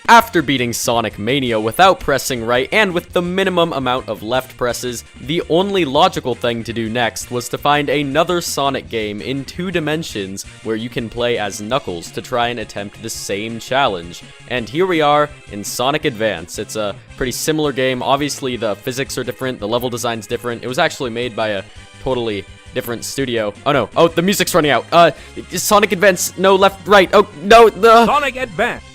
After beating Sonic Mania without pressing right and with the minimum amount of left presses, the only logical thing to do next was to find another Sonic game in 2 dimensions where you can play as Knuckles to try and attempt the same challenge. And here we are in Sonic Advance. It's a pretty similar game. Obviously the physics are different, the level design's different. It was actually made by a totally different studio. Oh no, oh, the music's running out. Sonic Advance, no, left, right, oh no, Sonic Advance!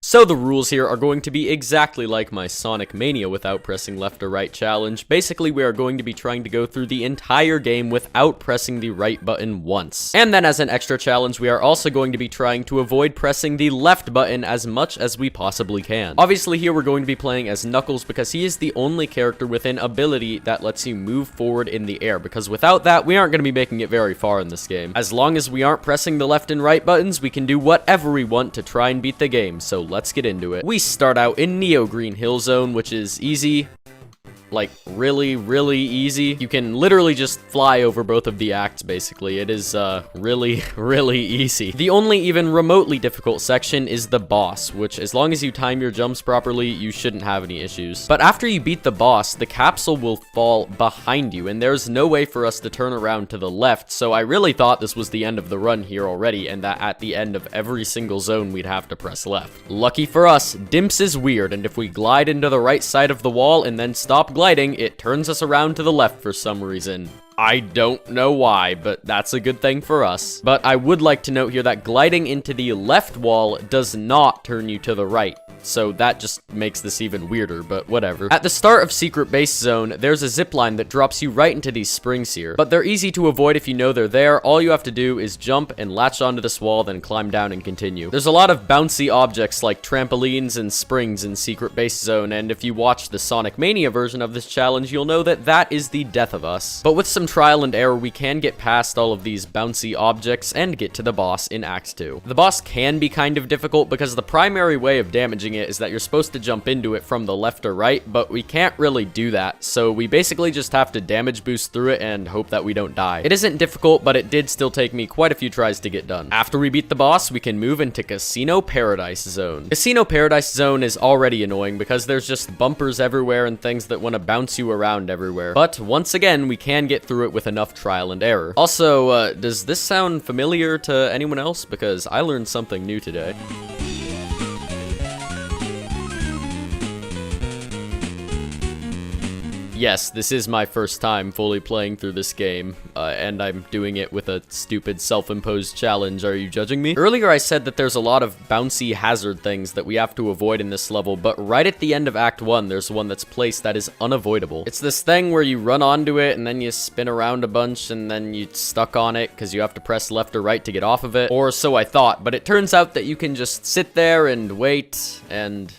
So the rules here are going to be exactly like my Sonic Mania without pressing left or right challenge. Basically, we are going to be trying to go through the entire game without pressing the right button once. And then as an extra challenge, we are also going to be trying to avoid pressing the left button as much as we possibly can. Obviously here we're going to be playing as Knuckles because he is the only character with an ability that lets you move forward in the air, because without that, we aren't going to be making it very far in this game. As long as we aren't pressing the left and right buttons, we can do whatever we want to try and beat the game, so let's get into it. We start out in Neo Green Hill Zone, which is easy. Like, really, really easy. You can literally just fly over both of the acts, basically. It is, really, really easy. The only even remotely difficult section is the boss, which, as long as you time your jumps properly, you shouldn't have any issues. But after you beat the boss, the capsule will fall behind you, and there's no way for us to turn around to the left, so I really thought this was the end of the run here already, and that at the end of every single zone, we'd have to press left. Lucky for us, Dimps is weird, and if we glide into the right side of the wall and then stop gliding, it turns us around to the left for some reason. I don't know why, but that's a good thing for us. But I would like to note here that gliding into the left wall does not turn you to the right. So that just makes this even weirder, but whatever. At the start of Secret Base Zone, there's a zipline that drops you right into these springs here. But they're easy to avoid if you know they're there. All you have to do is jump and latch onto this wall, then climb down and continue. There's a lot of bouncy objects like trampolines and springs in Secret Base Zone, and if you watch the Sonic Mania version of this challenge, you'll know that that is the death of us. But with some trial and error, we can get past all of these bouncy objects and get to the boss in Act 2. The boss can be kind of difficult because the primary way of damaging it is that you're supposed to jump into it from the left or right, but we can't really do that, so we basically just have to damage boost through it and hope that we don't die. It isn't difficult, but it did still take me quite a few tries to get done. After we beat the boss, we can move into Casino Paradise Zone. Casino Paradise Zone is already annoying because there's just bumpers everywhere and things that want to bounce you around everywhere, but once again, we can get through it with enough trial and error. Also, does this sound familiar to anyone else? Because I learned something new today. Yes, this is my first time fully playing through this game, and I'm doing it with a stupid self-imposed challenge. Are you judging me? Earlier I said that there's a lot of bouncy hazard things that we have to avoid in this level, but right at the end of Act 1, there's one that's placed that is unavoidable. It's this thing where you run onto it, and then you spin around a bunch, and then you stuck on it, because you have to press left or right to get off of it. Or so I thought, but it turns out that you can just sit there and wait, and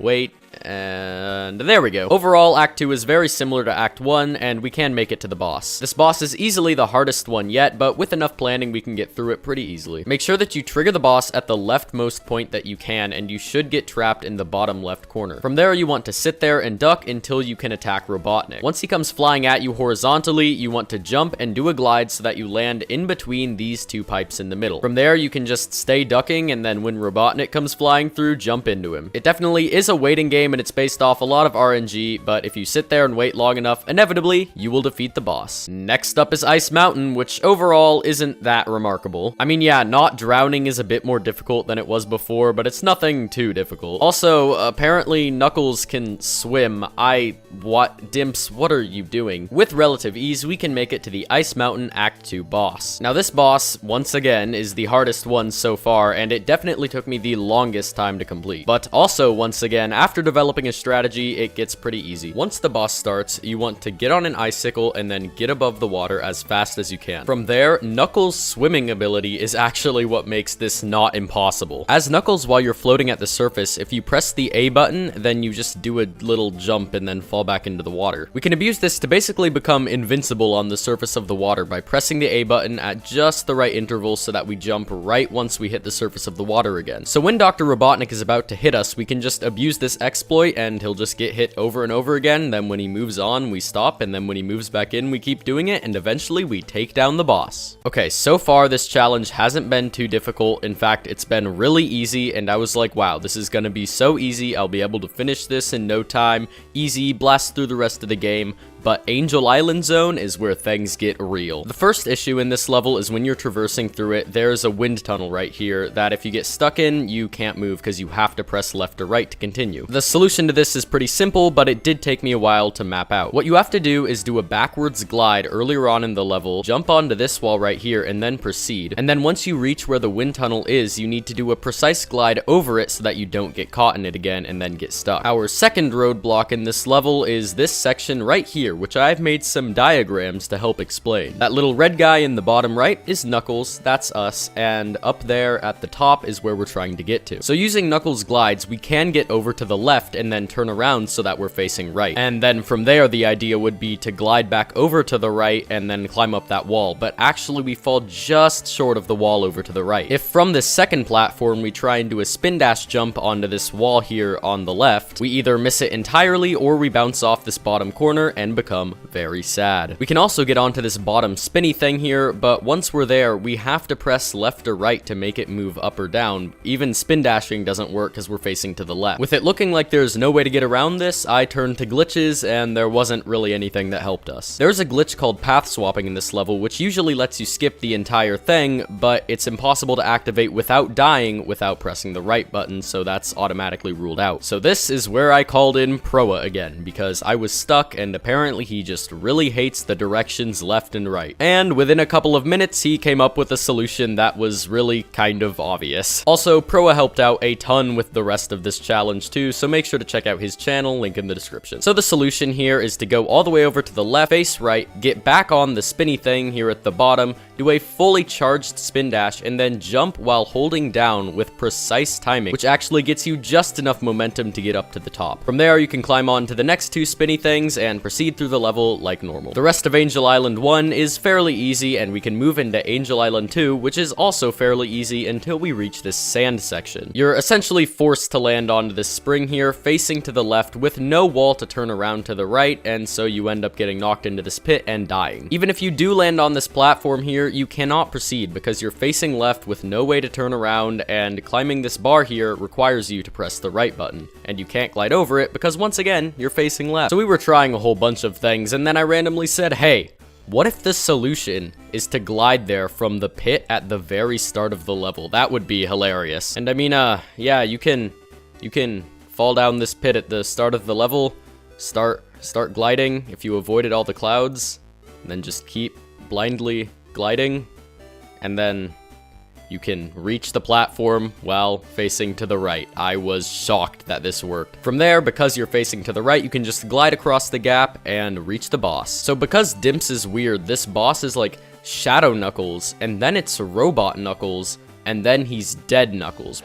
wait, and there we go. Overall, Act 2 is very similar to Act 1, and we can make it to the boss. This boss is easily the hardest one yet, but with enough planning, we can get through it pretty easily. Make sure that you trigger the boss at the leftmost point that you can, and you should get trapped in the bottom left corner. From there, you want to sit there and duck until you can attack Robotnik. Once he comes flying at you horizontally, you want to jump and do a glide so that you land in between these 2 pipes in the middle. From there, you can just stay ducking, and then when Robotnik comes flying through, jump into him. It definitely is a waiting game, and it's based off a lot of RNG, but if you sit there and wait long enough, inevitably, you will defeat the boss. Next up is Ice Mountain, which overall isn't that remarkable. I mean, yeah, not drowning is a bit more difficult than it was before, but it's nothing too difficult. Also, apparently Knuckles can swim. Dimps, what are you doing? With relative ease, we can make it to the Ice Mountain Act 2 boss. Now this boss, once again, is the hardest one so far, and it definitely took me the longest time to complete. But also, once again, after developing a strategy, it gets pretty easy. Once the boss starts, you want to get on an icicle and then get above the water as fast as you can. From there, Knuckles' swimming ability is actually what makes this not impossible. As Knuckles, while you're floating at the surface, if you press the A button, then you just do a little jump and then fall back into the water. We can abuse this to basically become invincible on the surface of the water by pressing the A button at just the right interval so that we jump right once we hit the surface of the water again. So when Dr. Robotnik is about to hit us, we can just abuse this X exploit, and he'll just get hit over and over again. Then when he moves on, we stop, and then when he moves back in, we keep doing it, and eventually we take down the boss. Okay, so far this challenge hasn't been too difficult. In fact, it's been really easy, and I was like, wow, this is gonna be so easy. I'll be able to finish this in no time. Easy, blast through the rest of the game. But Angel Island Zone is where things get real. The first issue in this level is when you're traversing through it, there's a wind tunnel right here that if you get stuck in, you can't move because you have to press left or right to continue. The solution to this is pretty simple, but it did take me a while to map out. What you have to do is do a backwards glide earlier on in the level, jump onto this wall right here, and then proceed. And then once you reach where the wind tunnel is, you need to do a precise glide over it so that you don't get caught in it again and then get stuck. Our second roadblock in this level is this section right here, which I've made some diagrams to help explain. That little red guy in the bottom right is Knuckles, that's us, and up there at the top is where we're trying to get to. So using Knuckles glides, we can get over to the left and then turn around so that we're facing right. And then from there, the idea would be to glide back over to the right and then climb up that wall, but actually we fall just short of the wall over to the right. If from this second platform we try and do a spin dash jump onto this wall here on the left, we either miss it entirely or we bounce off this bottom corner and become very sad. We can also get onto this bottom spinny thing here, but once we're there, we have to press left or right to make it move up or down. Even spin dashing doesn't work because we're facing to the left. With it looking like there's no way to get around this, I turned to glitches, and there wasn't really anything that helped us. There's a glitch called path swapping in this level, which usually lets you skip the entire thing, but it's impossible to activate without dying without pressing the right button, so that's automatically ruled out. So this is where I called in Proa again, because I was stuck, and apparently he just really hates the directions left and right. And within a couple of minutes, he came up with a solution that was really kind of obvious. Also, Proa helped out a ton with the rest of this challenge too, so make sure to check out his channel, link in the description. So the solution here is to go all the way over to the left, face right, get back on the spinny thing here at the bottom, do a fully charged spin dash, and then jump while holding down with precise timing, which actually gets you just enough momentum to get up to the top. From there, you can climb on to the next two spinny things and proceed through the level like normal. The rest of Angel Island 1 is fairly easy, and we can move into Angel Island 2, which is also fairly easy until we reach this sand section. You're essentially forced to land onto this spring here, facing to the left with no wall to turn around to the right, and so you end up getting knocked into this pit and dying. Even if you do land on this platform here, you cannot proceed because you're facing left with no way to turn around, and climbing this bar here requires you to press the right button, and you can't glide over it because once again, you're facing left. So we were trying a whole bunch of things, and then I randomly said, hey, what if the solution is to glide there from the pit at the very start of the level? That would be hilarious. And I mean, yeah, you can fall down this pit at the start of the level, start gliding if you avoided all the clouds, and then just keep blindly gliding, and then you can reach the platform while facing to the right. I was shocked that this worked. From there, because you're facing to the right, you can just glide across the gap and reach the boss. So because Dimps is weird, this boss is like Shadow Knuckles, and then it's Robot Knuckles, and then he's Dead Knuckles.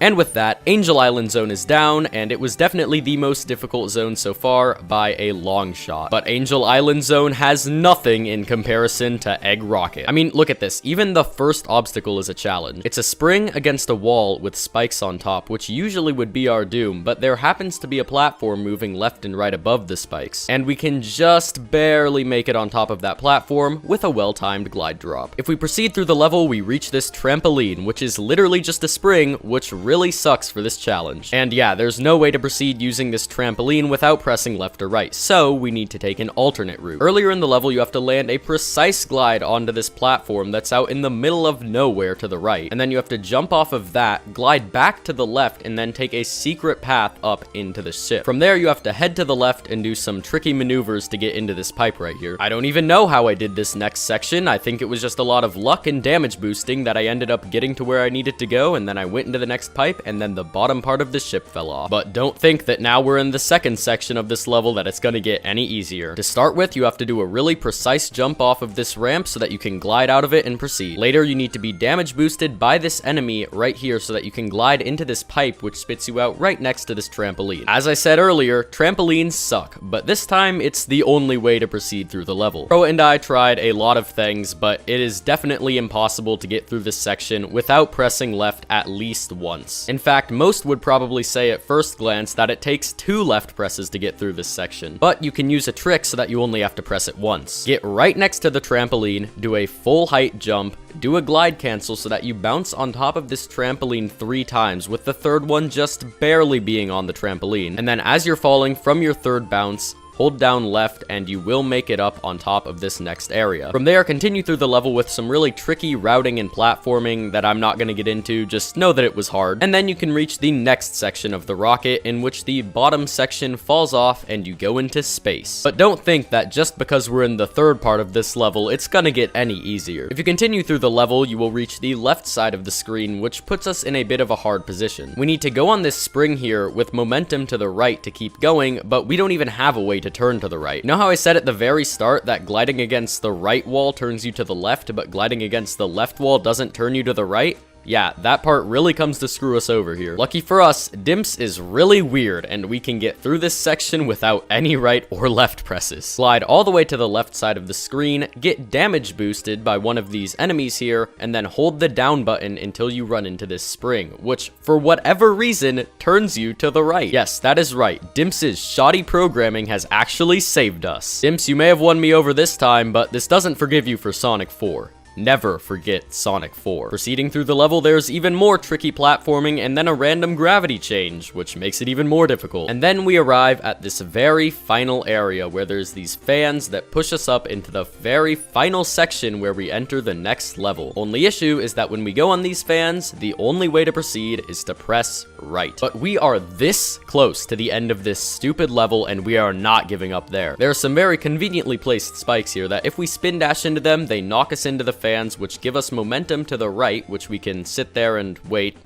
And with that, Angel Island Zone is down, and it was definitely the most difficult zone so far by a long shot. But Angel Island Zone has nothing in comparison to Egg Rocket. I mean, look at this. Even the first obstacle is a challenge. It's a spring against a wall with spikes on top, which usually would be our doom, but there happens to be a platform moving left and right above the spikes, and we can just barely make it on top of that platform with a well-timed glide drop. If we proceed through the level, we reach this trampoline, which is literally just a spring, which really sucks for this challenge. And yeah, there's no way to proceed using this trampoline without pressing left or right, so we need to take an alternate route. Earlier in the level, you have to land a precise glide onto this platform that's out in the middle of nowhere to the right, and then you have to jump off of that, glide back to the left, and then take a secret path up into the ship. From there, you have to head to the left and do some tricky maneuvers to get into this pipe right here. I don't even know how I did this next section. I think it was just a lot of luck and damage boosting that I ended up getting to where I needed to go, and then I went into the next pipe, and then the bottom part of the ship fell off. But don't think that now we're in the second section of this level that it's gonna get any easier. To start with, you have to do a really precise jump off of this ramp so that you can glide out of it and proceed. Later, you need to be damage boosted by this enemy right here so that you can glide into this pipe, which spits you out right next to this trampoline. As I said earlier, trampolines suck, but this time it's the only way to proceed through the level. Pro and I tried a lot of things, but it is definitely impossible to get through this section without pressing left at least once. once. In fact, most would probably say at first glance that it takes 2 left presses to get through this section, but you can use a trick so that you only have to press it once. Get right next to the trampoline, do a full height jump, do a glide cancel so that you bounce on top of this trampoline 3 times, with the third one just barely being on the trampoline. And then as you're falling from your third bounce, hold down left and you will make it up on top of this next area. From there, continue through the level with some really tricky routing and platforming that I'm not going to get into, just know that it was hard. And then you can reach the next section of the rocket, in which the bottom section falls off and you go into space. But don't think that just because we're in the third part of this level, it's gonna get any easier. If you continue through the level, you will reach the left side of the screen, which puts us in a bit of a hard position. We need to go on this spring here with momentum to the right to keep going, but we don't even have a way to turn to the right. You know how I said at the very start that gliding against the right wall turns you to the left, but gliding against the left wall doesn't turn you to the right? Yeah, that part really comes to screw us over here. Lucky for us, Dimps is really weird, and we can get through this section without any right or left presses. Slide all the way to the left side of the screen, get damage boosted by one of these enemies here, and then hold the down button until you run into this spring, which, for whatever reason, turns you to the right. Yes, that is right. Dimps' shoddy programming has actually saved us. Dimps, you may have won me over this time, but this doesn't forgive you for Sonic 4. Never forget Sonic 4. Proceeding through the level, there's even more tricky platforming and then a random gravity change, which makes it even more difficult. And then we arrive at this very final area where there's these fans that push us up into the very final section where we enter the next level. Only issue is that when we go on these fans, the only way to proceed is to press right. But we are this close to the end of this stupid level, and we are not giving up there. There are some very conveniently placed spikes here that if we spin dash into them, they knock us into the fans, which give us momentum to the right, which we can sit there and wait,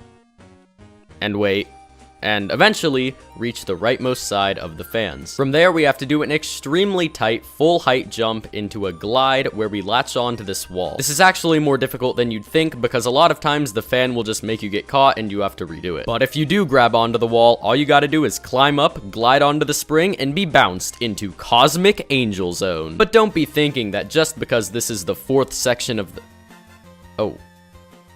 and eventually reach the rightmost side of the fans. From there, we have to do an extremely tight full height jump into a glide where we latch on to this wall. This is actually more difficult than you'd think, because a lot of times the fan will just make you get caught and you have to redo it. But if you do grab onto the wall, all you gotta do is climb up, glide onto the spring, and be bounced into Cosmic Angel Zone. But don't be thinking that just because this is the 4th section of the... Oh.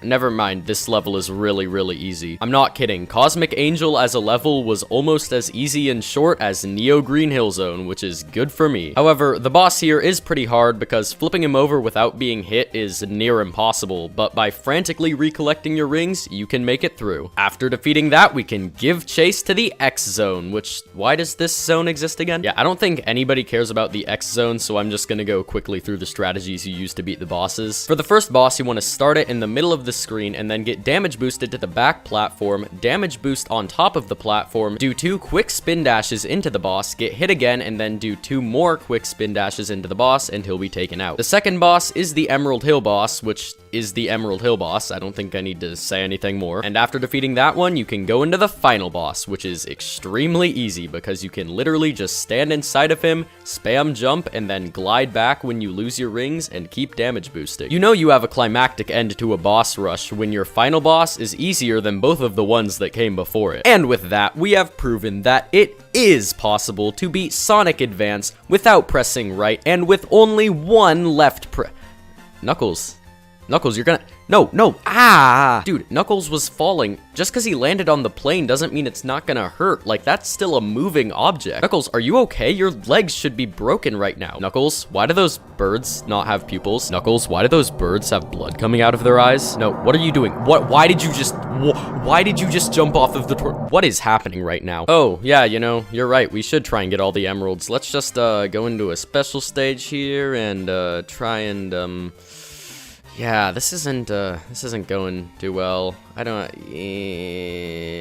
Never mind, this level is really easy. I'm not kidding. Cosmic Angel as a level was almost as easy and short as Neo Green Hill Zone, which is good for me. However, the boss here is pretty hard because flipping him over without being hit is near impossible, but by frantically recollecting your rings, you can make it through. After defeating that, we can give chase to the X Zone, which, why does this zone exist again? Yeah, I don't think anybody cares about the X Zone, so I'm just gonna go quickly through the strategies you use to beat the bosses. For the first boss, you want to start it in the middle of the screen and then get damage boosted to the back platform, damage boost on top of the platform, do 2 quick spin dashes into the boss, get hit again, and then do 2 more quick spin dashes into the boss and he'll be taken out. The second boss is the Emerald Hill boss, which is the Emerald Hill boss. I don't think I need to say anything more. And after defeating that one, you can go into the final boss, which is extremely easy because you can literally just stand inside of him, spam jump, and then glide back when you lose your rings and keep damage boosting. You know you have a climactic end to a boss rush when your final boss is easier than both of the ones that came before it. And with that, we have proven that it is possible to beat Sonic Advance without pressing right and with only one left Knuckles, you're gonna... No, ah! Dude, Knuckles was falling. Just because he landed on the plane doesn't mean it's not gonna hurt. Like, that's still a moving object. Knuckles, are you okay? Your legs should be broken right now. Knuckles, why do those birds not have pupils? Knuckles, why do those birds have blood coming out of their eyes? No, what are you doing? Why did you just jump off of the what is happening right now? Oh, yeah, you know, you're right. We should try and get all the emeralds. Let's just, go into a special stage here and, try and, yeah, this isn't going too well. I don't...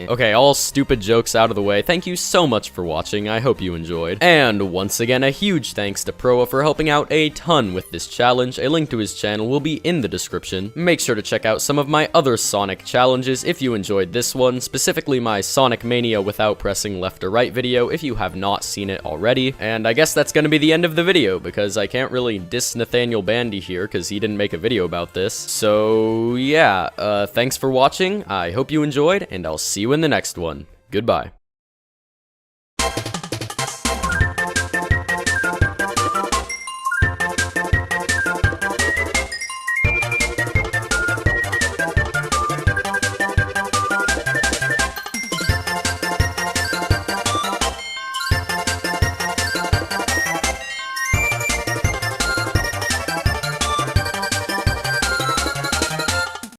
Okay, all stupid jokes out of the way. Thank you so much for watching. I hope you enjoyed. And once again, a huge thanks to Proa for helping out a ton with this challenge. A link to his channel will be in the description. Make sure to check out some of my other Sonic challenges if you enjoyed this one, specifically my Sonic Mania without pressing left or right video if you have not seen it already. And I guess that's gonna be the end of the video because I can't really diss Nathaniel Bandy here because he didn't make a video about this. So yeah, thanks for watching. I hope you enjoyed, and I'll see you in the next one. Goodbye.